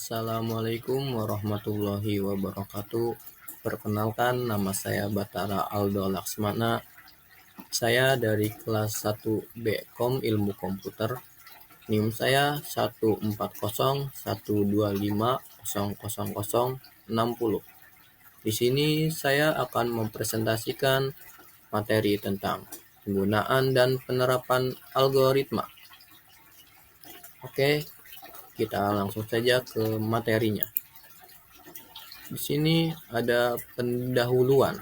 Assalamualaikum warahmatullahi wabarakatuh. Perkenalkan, nama saya Batara Aldo Laksmana. Saya dari kelas 1B Kom Ilmu Komputer. NIM saya 14012500060. Di sini saya akan mempresentasikan materi tentang penggunaan dan penerapan algoritma. Oke, kita langsung saja ke materinya. Di sini ada pendahuluan.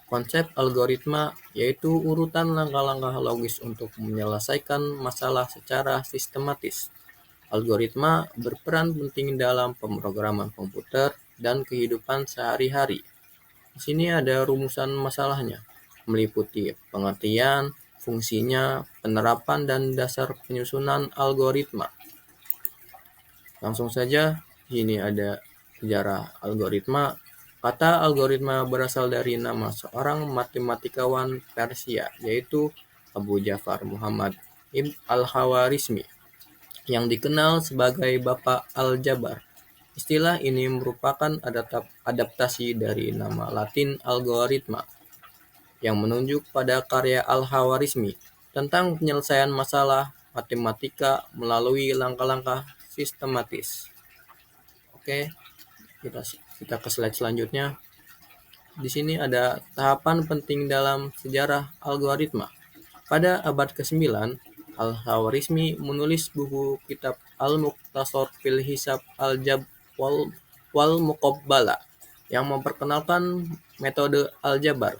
Konsep algoritma yaitu urutan langkah-langkah logis untuk menyelesaikan masalah secara sistematis. Algoritma berperan penting dalam pemrograman komputer dan kehidupan sehari-hari. Di sini ada rumusan masalahnya, meliputi pengertian, fungsinya, penerapan, dan dasar penyusunan algoritma. Langsung saja, di sini ada sejarah algoritma. Kata algoritma berasal dari nama seorang matematikawan Persia, yaitu Abu Ja'far Muhammad ibn al-Khawarizmi, yang dikenal sebagai Bapak Aljabar. Istilah ini merupakan adaptasi dari nama Latin algoritma, yang menunjuk pada karya al-Khawarizmi tentang penyelesaian masalah matematika melalui langkah-langkah sistematis. Oke, kita ke slide selanjutnya. Di sini ada tahapan penting dalam sejarah algoritma. Pada abad ke-9, Al-Khawarizmi menulis buku kitab Al-Mukhtasar fil Hisab Al-Jab wal Muqabbala yang memperkenalkan metode aljabar.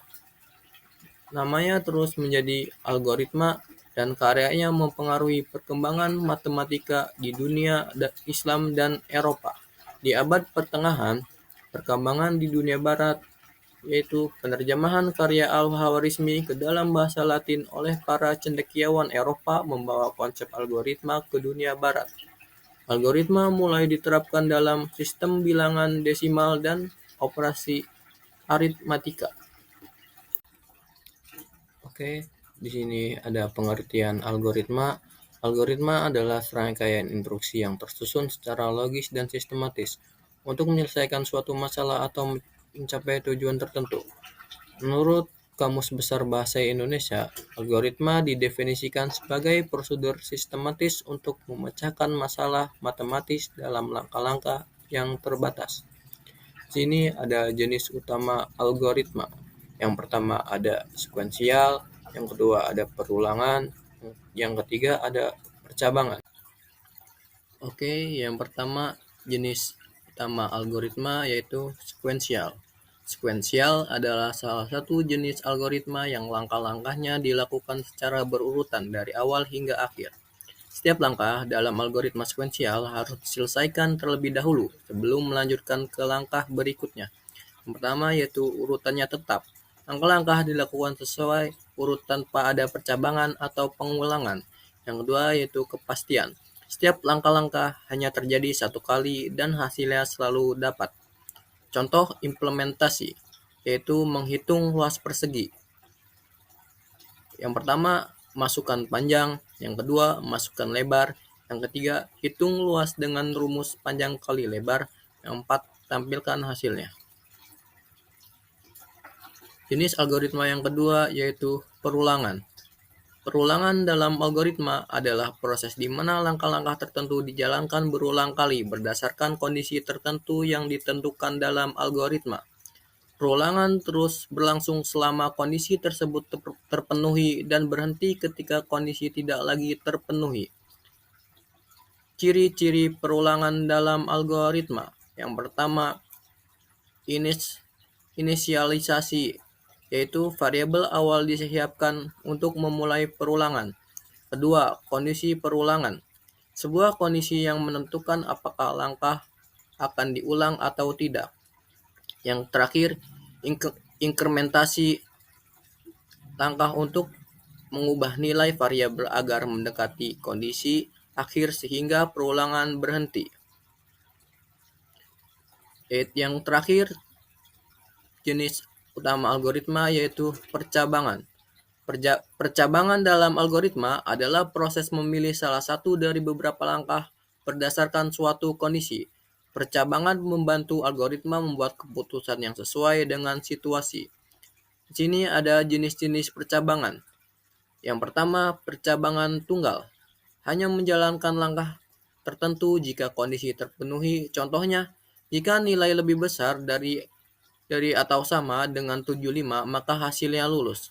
Namanya terus menjadi algoritma dan karyanya mempengaruhi perkembangan matematika di dunia Islam dan Eropa. Di abad pertengahan, perkembangan di dunia barat, yaitu penerjemahan karya Al-Khawarizmi ke dalam bahasa Latin oleh para cendekiawan Eropa membawa konsep algoritma ke dunia barat. Algoritma mulai diterapkan dalam sistem bilangan desimal dan operasi aritmatika. Oke, di sini ada pengertian algoritma. Algoritma adalah serangkaian instruksi yang tersusun secara logis dan sistematis untuk menyelesaikan suatu masalah atau mencapai tujuan tertentu. Menurut Kamus Besar Bahasa Indonesia, algoritma didefinisikan sebagai prosedur sistematis untuk memecahkan masalah matematis dalam langkah-langkah yang terbatas. Di sini ada jenis utama algoritma. Yang pertama ada sekuensial, yang kedua ada perulangan, yang ketiga ada percabangan. Oke, yang pertama jenis utama algoritma yaitu sekuensial. Sekuensial adalah salah satu jenis algoritma yang langkah-langkahnya dilakukan secara berurutan dari awal hingga akhir. Setiap langkah dalam algoritma sekuensial harus diselesaikan terlebih dahulu sebelum melanjutkan ke langkah berikutnya. Yang pertama yaitu urutannya tetap. Langkah-langkah dilakukan sesuai urut tanpa ada percabangan atau pengulangan. Yang kedua yaitu kepastian. Setiap langkah-langkah hanya terjadi satu kali dan hasilnya selalu dapat. Contoh implementasi yaitu menghitung luas persegi. Yang pertama, masukkan panjang. Yang kedua, masukkan lebar. Yang ketiga, hitung luas dengan rumus panjang kali lebar. Yang keempat, tampilkan hasilnya. Jenis algoritma yang kedua yaitu perulangan. Perulangan dalam algoritma adalah proses di mana langkah-langkah tertentu dijalankan berulang kali berdasarkan kondisi tertentu yang ditentukan dalam algoritma. Perulangan terus berlangsung selama kondisi tersebut terpenuhi dan berhenti ketika kondisi tidak lagi terpenuhi. Ciri-ciri perulangan dalam algoritma. Yang pertama, inisialisasi, yaitu variabel awal disiapkan untuk memulai perulangan. Kedua, kondisi perulangan. Sebuah kondisi yang menentukan apakah langkah akan diulang atau tidak. Yang terakhir, inkrementasi, langkah untuk mengubah nilai variabel agar mendekati kondisi akhir sehingga perulangan berhenti. Yang terakhir, jenis utama algoritma yaitu percabangan. Percabangan dalam algoritma adalah proses memilih salah satu dari beberapa langkah berdasarkan suatu kondisi. Percabangan membantu algoritma membuat keputusan yang sesuai dengan situasi. Di sini ada jenis-jenis percabangan. Yang pertama, percabangan tunggal. Hanya menjalankan langkah tertentu jika kondisi terpenuhi. Contohnya, jika nilai lebih besar dari atau sama dengan 75, maka hasilnya lulus.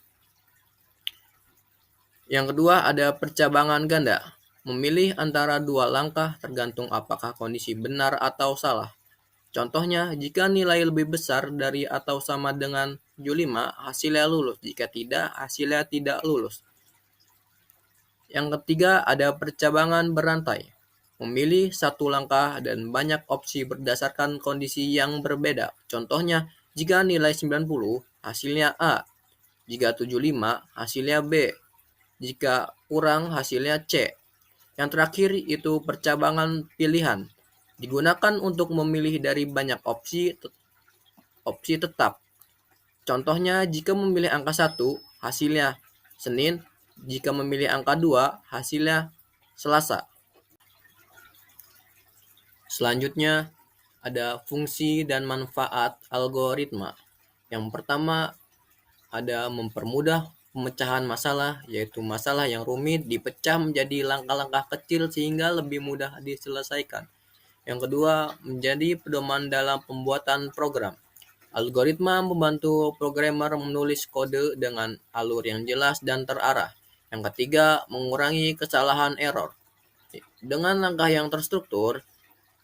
Yang kedua ada percabangan ganda. Memilih antara dua langkah tergantung apakah kondisi benar atau salah. Contohnya, jika nilai lebih besar dari atau sama dengan 75, hasilnya lulus. Jika tidak, hasilnya tidak lulus. Yang ketiga ada percabangan berantai. Memilih satu langkah dan banyak opsi berdasarkan kondisi yang berbeda. Contohnya, jika nilai 90, hasilnya A. Jika 75, hasilnya B. Jika kurang, hasilnya C. Yang terakhir itu percabangan pilihan. Digunakan untuk memilih dari banyak opsi tetap. Contohnya, jika memilih angka 1, hasilnya Senin. Jika memilih angka 2, hasilnya Selasa. Selanjutnya, ada fungsi dan manfaat algoritma. Yang pertama, ada mempermudah pemecahan masalah, yaitu masalah yang rumit dipecah menjadi langkah-langkah kecil sehingga lebih mudah diselesaikan. Yang kedua, menjadi pedoman dalam pembuatan program. Algoritma membantu programmer menulis kode dengan alur yang jelas dan terarah. Yang ketiga, mengurangi kesalahan error. Dengan langkah yang terstruktur,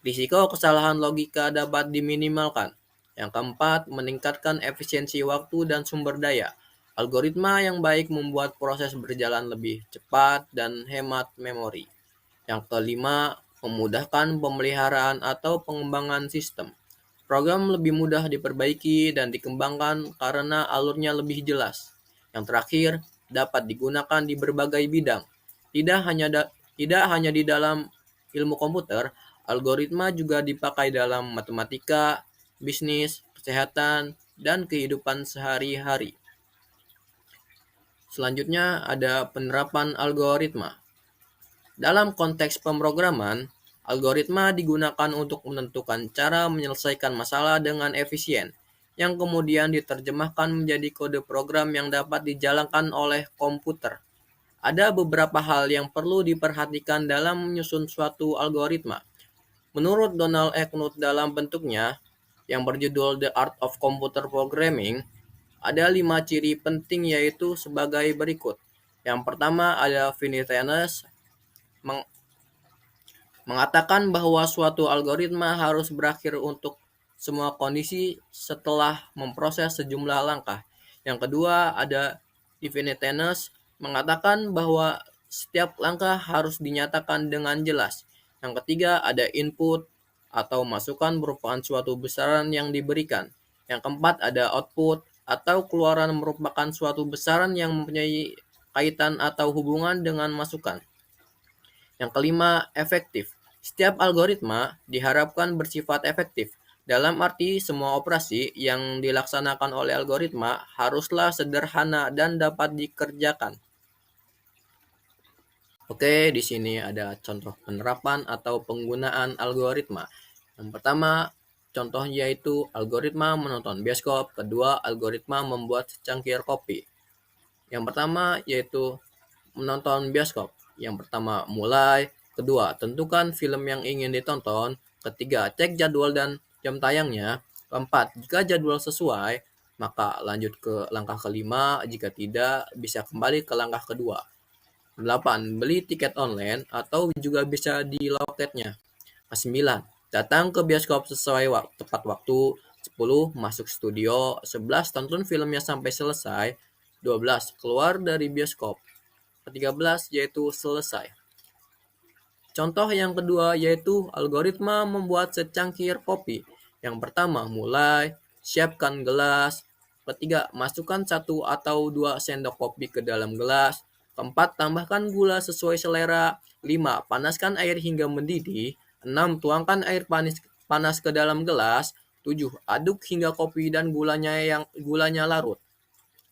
risiko kesalahan logika dapat diminimalkan. Yang keempat, meningkatkan efisiensi waktu dan sumber daya. Algoritma yang baik membuat proses berjalan lebih cepat dan hemat memori. Yang kelima, memudahkan pemeliharaan atau pengembangan sistem. Program lebih mudah diperbaiki dan dikembangkan karena alurnya lebih jelas. Yang terakhir, dapat digunakan di berbagai bidang. Tidak hanya di dalam ilmu komputer, algoritma juga dipakai dalam matematika, bisnis, kesehatan, dan kehidupan sehari-hari. Selanjutnya ada penerapan algoritma. Dalam konteks pemrograman, algoritma digunakan untuk menentukan cara menyelesaikan masalah dengan efisien, yang kemudian diterjemahkan menjadi kode program yang dapat dijalankan oleh komputer. Ada beberapa hal yang perlu diperhatikan dalam menyusun suatu algoritma. Menurut Donald E. Knuth dalam bentuknya, yang berjudul The Art of Computer Programming, ada 5 ciri penting yaitu sebagai berikut. Yang pertama ada finiteness, mengatakan bahwa suatu algoritma harus berakhir untuk semua kondisi setelah memproses sejumlah langkah. Yang kedua ada definiteness, mengatakan bahwa setiap langkah harus dinyatakan dengan jelas. Yang ketiga ada input atau masukan merupakan suatu besaran yang diberikan. Yang keempat ada output atau keluaran merupakan suatu besaran yang mempunyai kaitan atau hubungan dengan masukan. Yang kelima, efektif. Setiap algoritma diharapkan bersifat efektif. Dalam arti semua operasi yang dilaksanakan oleh algoritma haruslah sederhana dan dapat dikerjakan. Oke, di sini ada contoh penerapan atau penggunaan algoritma. Yang pertama, contoh yaitu algoritma menonton bioskop. Kedua, algoritma membuat secangkir kopi. Yang pertama yaitu menonton bioskop. Yang pertama, mulai. Kedua, tentukan film yang ingin ditonton. Ketiga, cek jadwal dan jam tayangnya. Keempat, jika jadwal sesuai, maka lanjut ke langkah kelima. Jika tidak, bisa kembali ke langkah kedua. 8. Beli tiket online atau juga bisa di loketnya. 9. Datang ke bioskop sesuai tepat waktu. 10. Masuk studio. 11. Tonton filmnya sampai selesai. 12. Keluar dari bioskop. 13 yaitu selesai. Contoh yang kedua yaitu algoritma membuat secangkir kopi. Yang pertama, mulai, siapkan gelas. Ketiga, masukkan 1 atau 2 sendok kopi ke dalam gelas. Keempat, tambahkan gula sesuai selera. 5. Panaskan air hingga mendidih. 6. Tuangkan air panas ke dalam gelas. 7. Aduk hingga kopi dan gulanya larut.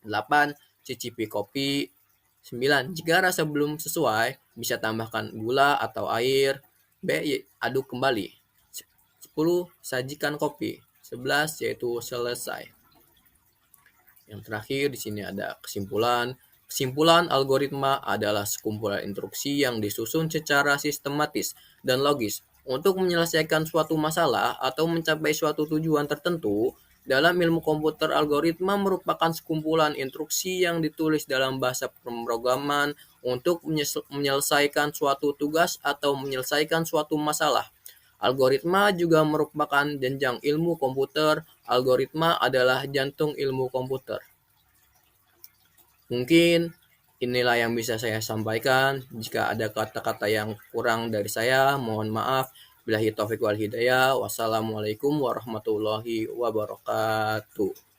8. Cicipi kopi. 9. Jika rasa belum sesuai, bisa tambahkan gula atau air. B. Aduk kembali. 10. Sajikan kopi. 11. Yaitu selesai. Yang terakhir di sini ada kesimpulan. Kesimpulan algoritma adalah sekumpulan instruksi yang disusun secara sistematis dan logis untuk menyelesaikan suatu masalah atau mencapai suatu tujuan tertentu. Dalam ilmu komputer, algoritma merupakan sekumpulan instruksi yang ditulis dalam bahasa pemrograman untuk menyelesaikan suatu tugas atau menyelesaikan suatu masalah. Algoritma juga merupakan jenjang ilmu komputer. Algoritma adalah jantung ilmu komputer. Mungkin inilah yang bisa saya sampaikan. Jika ada kata-kata yang kurang dari saya, mohon maaf. Billahi taufiq wal hidayah. Wassalamualaikum warahmatullahi wabarakatuh.